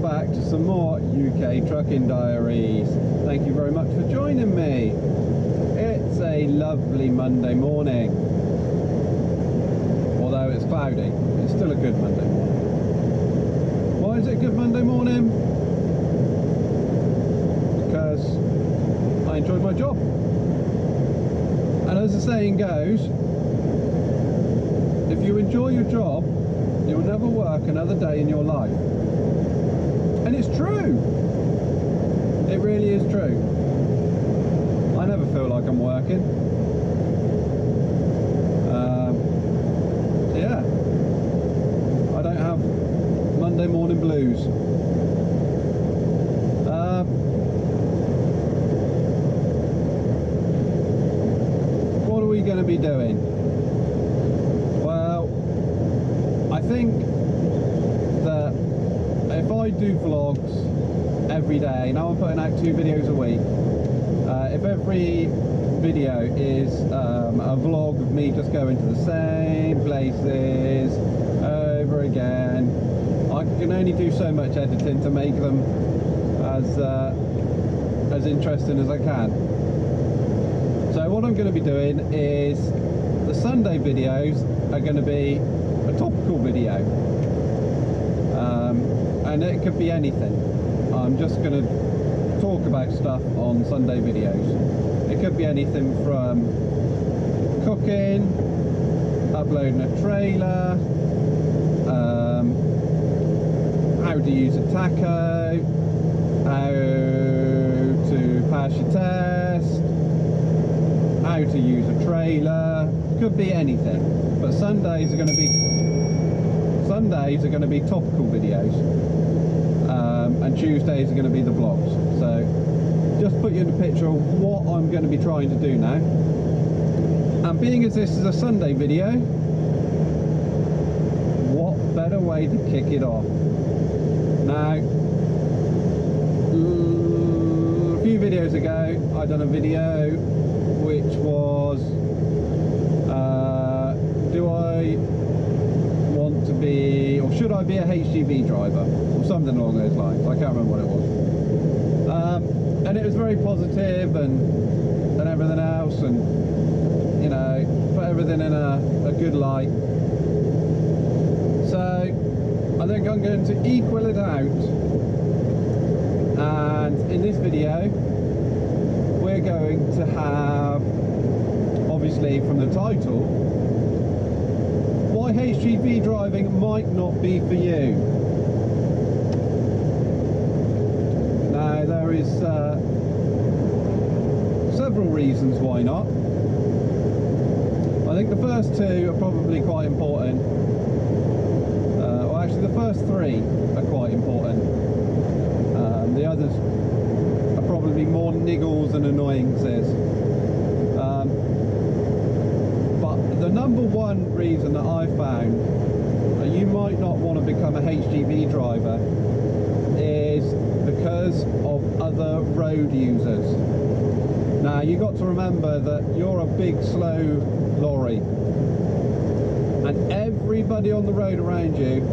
welcome back to some more UK Trucking Diaries. Thank you very much for joining me. It's a lovely Monday morning. Although it's cloudy, it's still a good Monday morning. Why is it a good Monday morning? Because I enjoyed my job. And as the saying goes, if you enjoy your job, you'll never work another day in your life. And it's true. It really is true. I never feel like I'm working. Yeah. I don't have Monday morning blues. What are we going to be doing? Well, I think that if I do vlogs every day, now I'm putting out 2 videos a week, if every video is a vlog of me just going to the same places over again, I can only do so much editing to make them as interesting as I can. So what I'm going to be doing is the Sunday videos are going to be a topical video, and it could be anything. I'm just going to talk about stuff on Sunday videos. It could be anything from cooking, uploading a trailer, how to use a taco, how to pass your test, how to use a trailer. Could be anything, but Sundays are going to be topical videos, and Tuesdays are going to be the vlogs. So just put you in the picture of what I'm going to be trying to do now. And being as this is a Sunday video, what better way to kick it off? Now, a few videos ago I done a video which was do I want to be, or should I be a HGV driver, or something along those lines. I can't remember what it was, and it was very positive and everything else, and you know, put everything in a good light. So I think I'm going to equal it out, and in this video we're going to have, obviously from the title, why HGV driving might not be for you. Now there is several reasons why not. I think the first 2 are probably quite important. Well, actually the first 3 are quite important. The others are probably more niggles and annoyances. But the number 1 reason that I found that you might not want to become a HGV driver is because of other road users. Now you got to remember that you're a big slow lorry, and everybody on the road around you,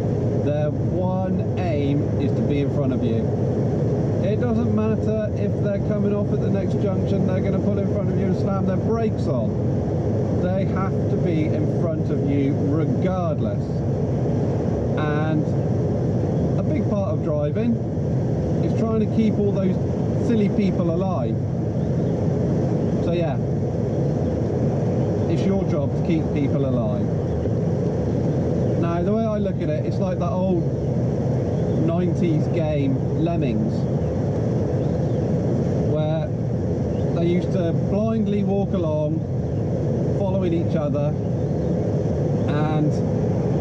their one aim is to be in front of you. It doesn't matter if they're coming off at the next junction, they're going to pull in front of you and slam their brakes on. They have to be in front of you regardless. And a big part of driving is trying to keep all those silly people alive. So yeah, it's your job to keep people alive. Now the way I look at it, it's like that old 90s game Lemmings, where they used to blindly walk along following each other, and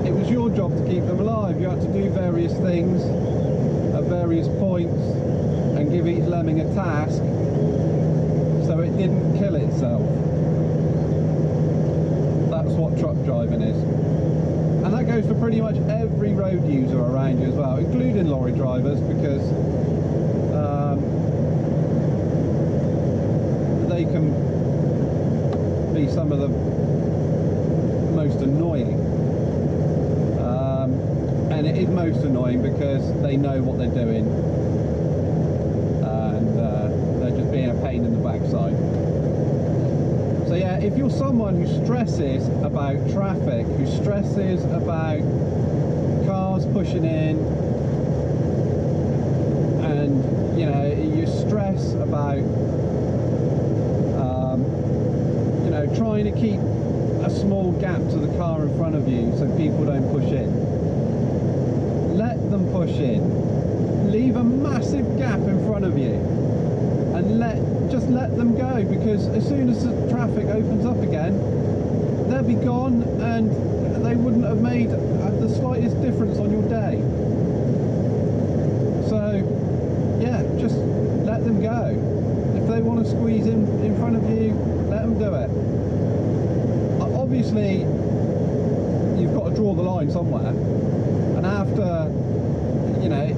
it was your job to keep them alive. You had to do various things at various points and give each lemming a task so it didn't kill itself. That's what truck driving is. And that goes for pretty much every road user around you as well, including lorry drivers, because they can be some of the most annoying. And it is most annoying annoying because they know what they're doing, and they're just being a pain in the backside. So yeah, if you're someone who stresses about traffic, who stresses about cars pushing in, and you know, you stress about you know, trying to keep a small gap to the car in front of you so people don't push in, let them push in. Leave a massive gap in front of you and just let them go, because as soon as the traffic opens up again, they'll be gone and they wouldn't have made the slightest difference on your day. So yeah, just let them go. If they want to squeeze in front of you, let them do it. Obviously you've got to draw the line somewhere, and after, you know,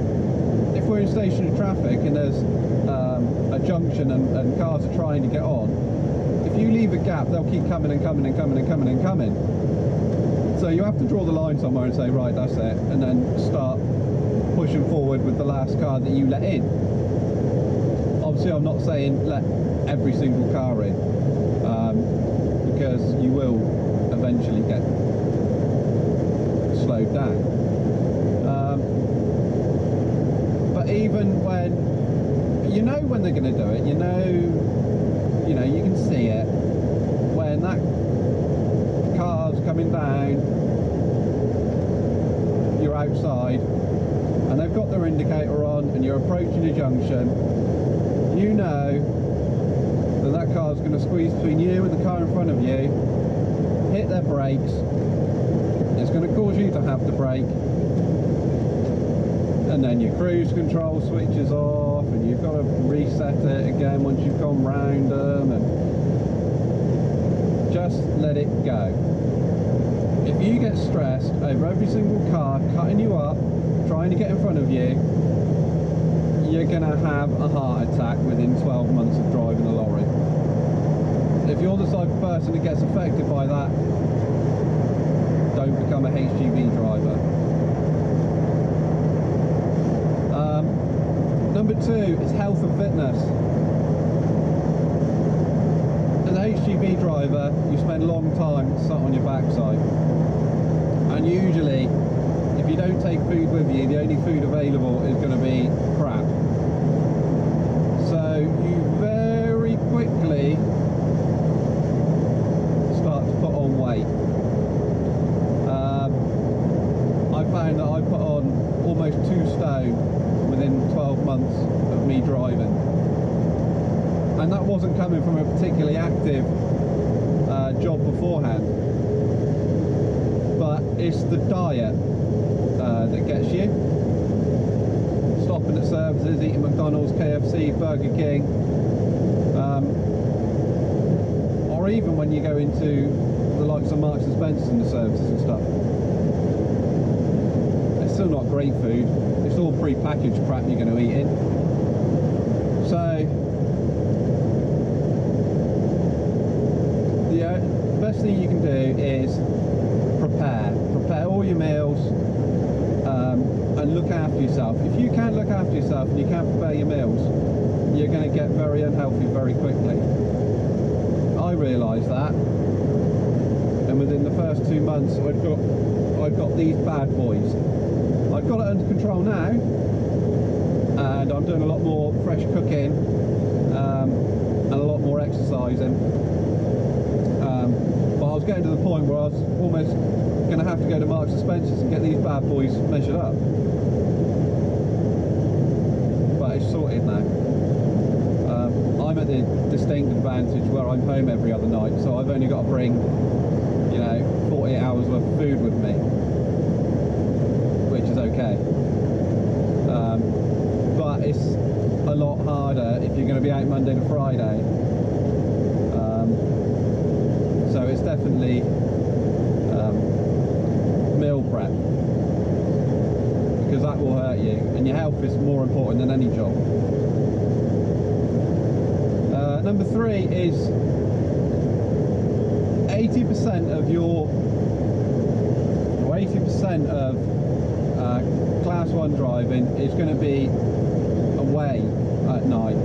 if we're in stationary traffic and there's a junction and cars are trying to get on, if you leave a gap, they'll keep coming and coming and coming and coming and coming. So you have to draw the line somewhere and say, right, that's it, and then start pushing forward with the last car that you let in. Obviously I'm not saying let every single car in, because you will eventually get slowed down. But even when you know when they're going to do it, you know, you can see it when that car's coming down, you're outside and they've got their indicator on and you're approaching a junction, you know that car's going to squeeze between you and the car in front of you, hit their brakes, it's going to cause you to have to brake, and then your cruise control switches off and you've got to reset it again once you've gone round them, and just let it go. If you get stressed over every single car cutting you up, trying to get in front of you, you're going to have a heart attack within 12 months of driving a lorry. If you're the type of person that gets affected by that, don't become a HGV driver. Number 2 is health and fitness. As a HGV driver, you spend a long time sat on your backside, and usually if you don't take food with you, the only food available is going to be crap. So you very quickly start to put on weight. I found that I put on almost 2 stone within 12 months of me driving, and that wasn't coming from a particularly active job beforehand, but it's the diet that gets you. Stopping at services, eating McDonald's, KFC, Burger King, or even when you go into the likes of Marks and Spencer's and the services and stuff, it's still not great food. It's all pre-packaged crap you're going to eat in. So the best thing you can do is prepare all your meals, and look after yourself. If you can't look after yourself and you can't prepare your meals, you're going to get very unhealthy very quickly. I realised that, and within the first 2 months I've got these bad boys. I've got it under control now, and I'm doing a lot more fresh cooking, and a lot more exercising, but I was getting to the point where I was almost going to have to go to Marks and Spencer's and get these bad boys measured up. But it's sorted now. I'm at the distinct advantage where I'm home every other night, so I've only got to bring, 48 hours worth of food with me, which is okay. But it's a lot harder if you're going to be out Monday to Friday. So it's definitely meal prep, because that will hurt you, and your health is more important than any job. Number 3 is 80% of Class 1 driving is going to be away at night.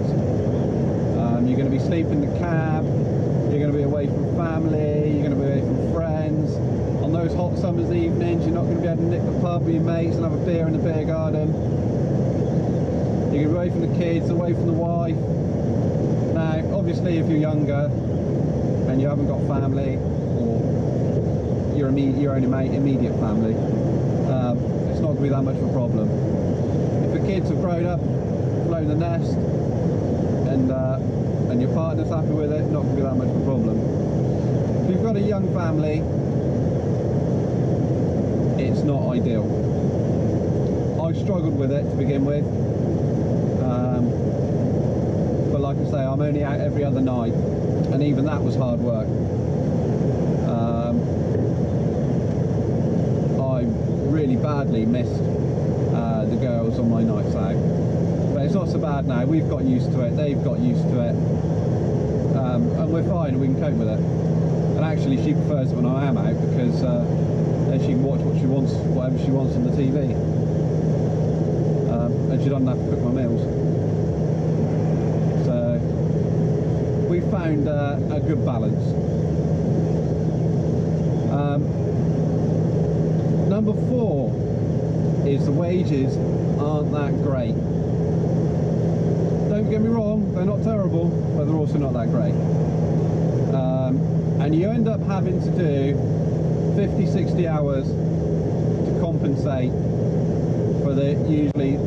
You're going to be sleeping in the cab, you're going to be away from family, you're going to be away from friends. On those hot summer's evenings, you're not going to be able to nick the pub with your mates and have a beer in the beer garden. You're going to be away from the kids, away from the wife. Now, obviously, if you're younger and you haven't got family, or your own immediate family, it's not going to be that much of a problem. If the kids have grown up, flown the nest, and your partner's happy with it, not going to be that much of a problem. If you've got a young family, it's not ideal. I struggled with it to begin with, but like I say, I'm only out every other night, and even that was hard work. I really badly missed the girls on my nights out, but it's not so bad now. We've got used to it, they've got used to it, and we're fine, we can cope with it. And actually she prefers it when I am out, because then she can watch what she wants, whatever she wants on the TV, and she doesn't have to cook my meals. So we found a good balance. Number 4 is the wages aren't that great. Don't get me wrong, they're not terrible, but they're also not that great. And you end up having to do 50-60 hours to compensate for usually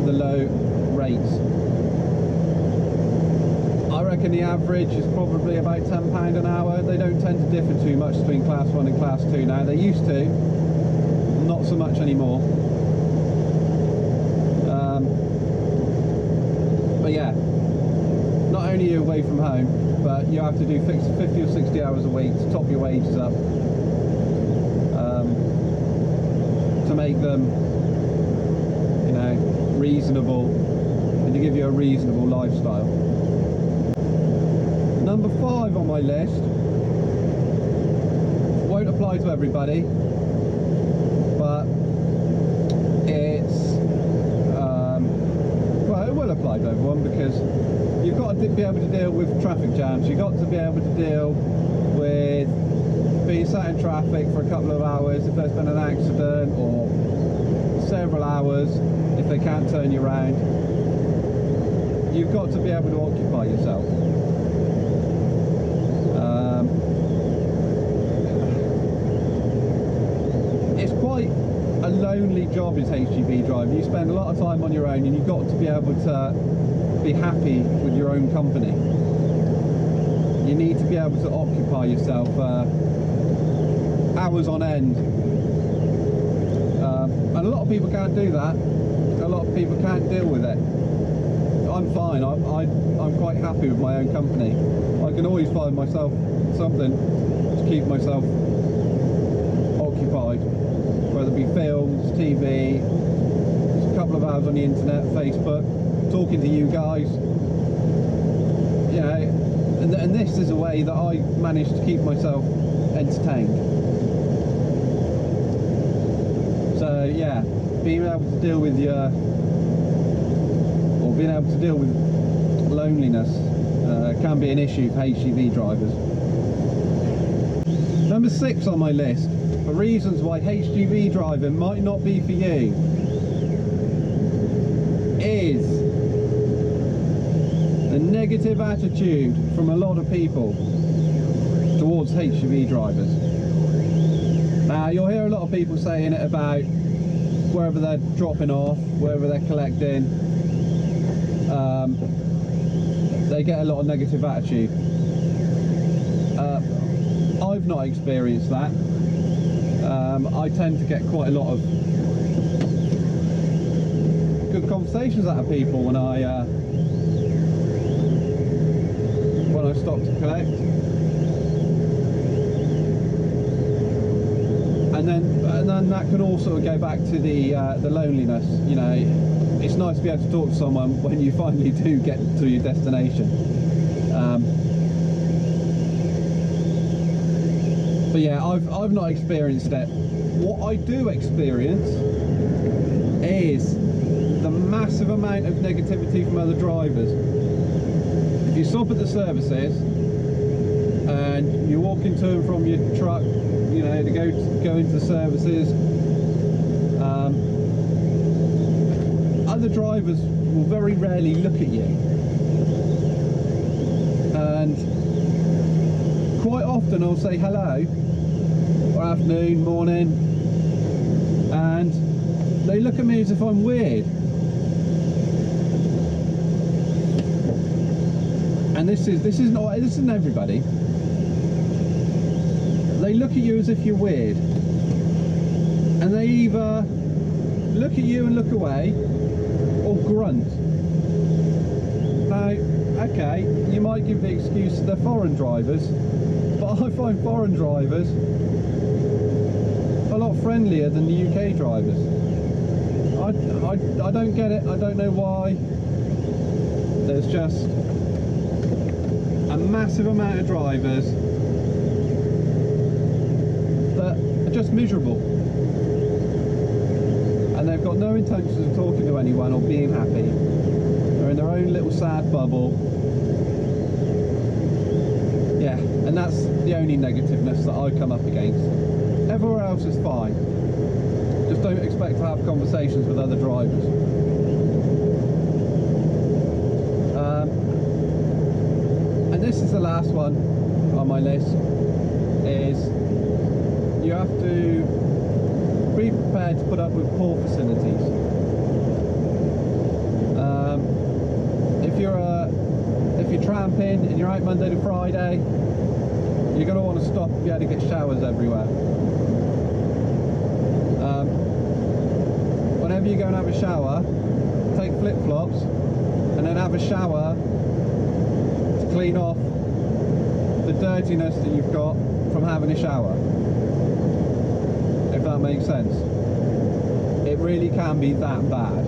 the low rates. I reckon the average is probably about £10 an hour. They don't tend to differ too much between class 1 and class 2 now. They used to, not so much anymore. But yeah, not only are you away from home, but you have to do 50 or 60 hours a week to top your wages up, to make them, you know, reasonable, and to give you a reasonable lifestyle. Number 5 on my list won't apply to everybody, but it's well, it will apply to everyone, because you've got to be able to deal with traffic jams. You've got to be able to deal with being sat in traffic for a couple of hours if there's been an accident, or several hours if they can't turn you around. You've got to be able to occupy yourself. It's quite a lonely job, is HGV driving. You spend a lot of time on your own, and you've got to be able to be happy with your own company. You need to be able to occupy yourself hours on end, and a lot of people can't do that. A lot of people can't deal with it. I'm fine. I'm quite happy with my own company. I can always find myself something to keep myself occupied, whether it be films, TV, just a couple of hours on the internet, Facebook, talking to you guys, you know, and this is a way that I manage to keep myself entertained. So yeah, being able to deal with being able to deal with loneliness can be an issue for HGV drivers. Number 6 on my list for reasons why HGV driving might not be for you is the negative attitude from a lot of people towards HGV drivers. Now, you'll hear a lot of people saying it about wherever they're dropping off, wherever they're collecting, they get a lot of negative attitude. I've not experienced that. I tend to get quite a lot of good conversations out of people when I stop to collect, and then that can also go back to the loneliness. You know, it's nice to be able to talk to someone when you finally do get to your destination. But yeah, I've not experienced it what I do experience is the massive amount of negativity from other drivers. If you stop at the services and you're walking to and from your truck, you know, to go into the services, other drivers will very rarely look at you, and quite often I'll say hello, or afternoon, morning, and they look at me as if I'm weird. And this isn't everybody. They look at you as if you're weird, and they either look at you and look away, or grunt. Now, okay, you might give the excuse they're foreign drivers, but I find foreign drivers a lot friendlier than the UK drivers. I don't get it. I don't know why. There's just a massive amount of drivers that are just miserable, and they've got no intentions of talking to anyone or being happy. They're in their own little sad bubble. Yeah, and that's the only negativeness that I come up against. Everywhere else is fine. Just don't expect to have conversations with other drivers. And this is the last one on my list, is you have to be prepared to put up with poor facilities. If you're tramping and you're out Monday to Friday, you're going to want to stop and be able to get showers everywhere. Whenever you go and have a shower, take flip-flops and then have a shower to clean off the dirtiness that you've got from having a shower, if that makes sense. It really can be that bad,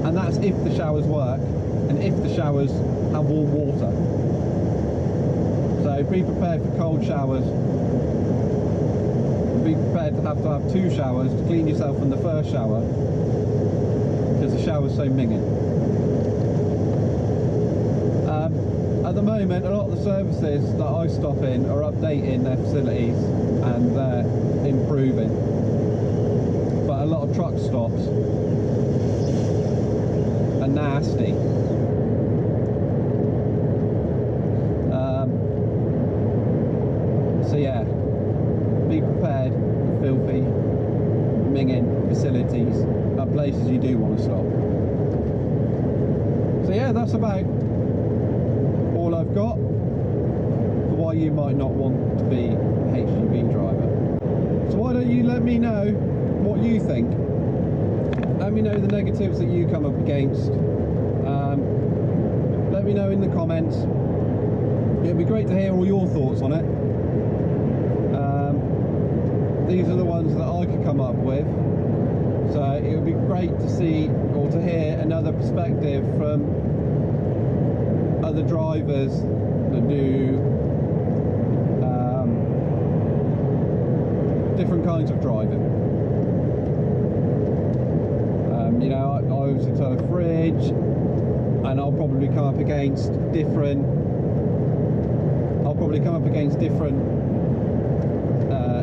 and that's if the showers work and if the showers have warm water. So be prepared for cold showers. Be prepared to have 2 showers to clean yourself from the first shower, because the shower's so minging. At the moment, a lot of the services that I stop in are updating their facilities and they're improving, but a lot of truck stops are nasty. So yeah, be prepared for filthy, minging facilities at places you do want to stop. So yeah, that's about all I've got for why you might not want to be a HGV driver. So why don't you let me know what you think? Let me know the negatives that you come up against. Let me know in the comments. It'd be great to hear all your thoughts on it. These are the ones that I could come up with, so it would be great to see or to hear another perspective from other drivers that do different kinds of driving. You know, I obviously tow a fridge, and I'll probably come up against different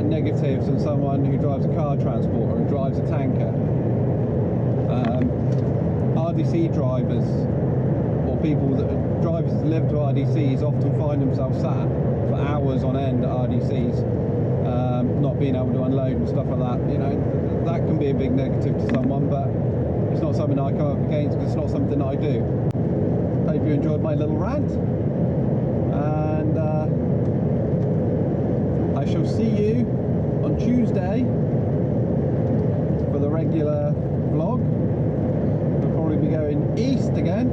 negatives than someone who drives a car transporter and drives a tanker. RDC drivers, or drivers that live to RDCs, often find themselves sat for hours on end at RDCs, not being able to unload and stuff like that. You know, that can be a big negative to someone, but it's not something I come up against because it's not something that I do. Hope you enjoyed my little rant, and I shall see you on Tuesday for the regular vlog. We'll probably be going east again,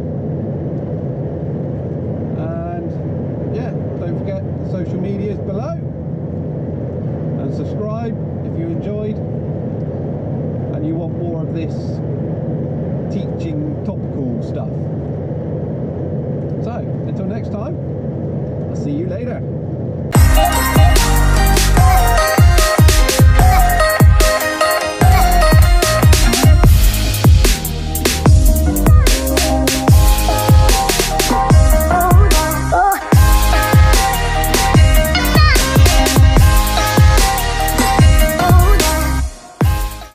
and yeah, don't forget the social medias below, and subscribe if you enjoyed and you want more of this teaching topical stuff. So until next time, I'll see you later.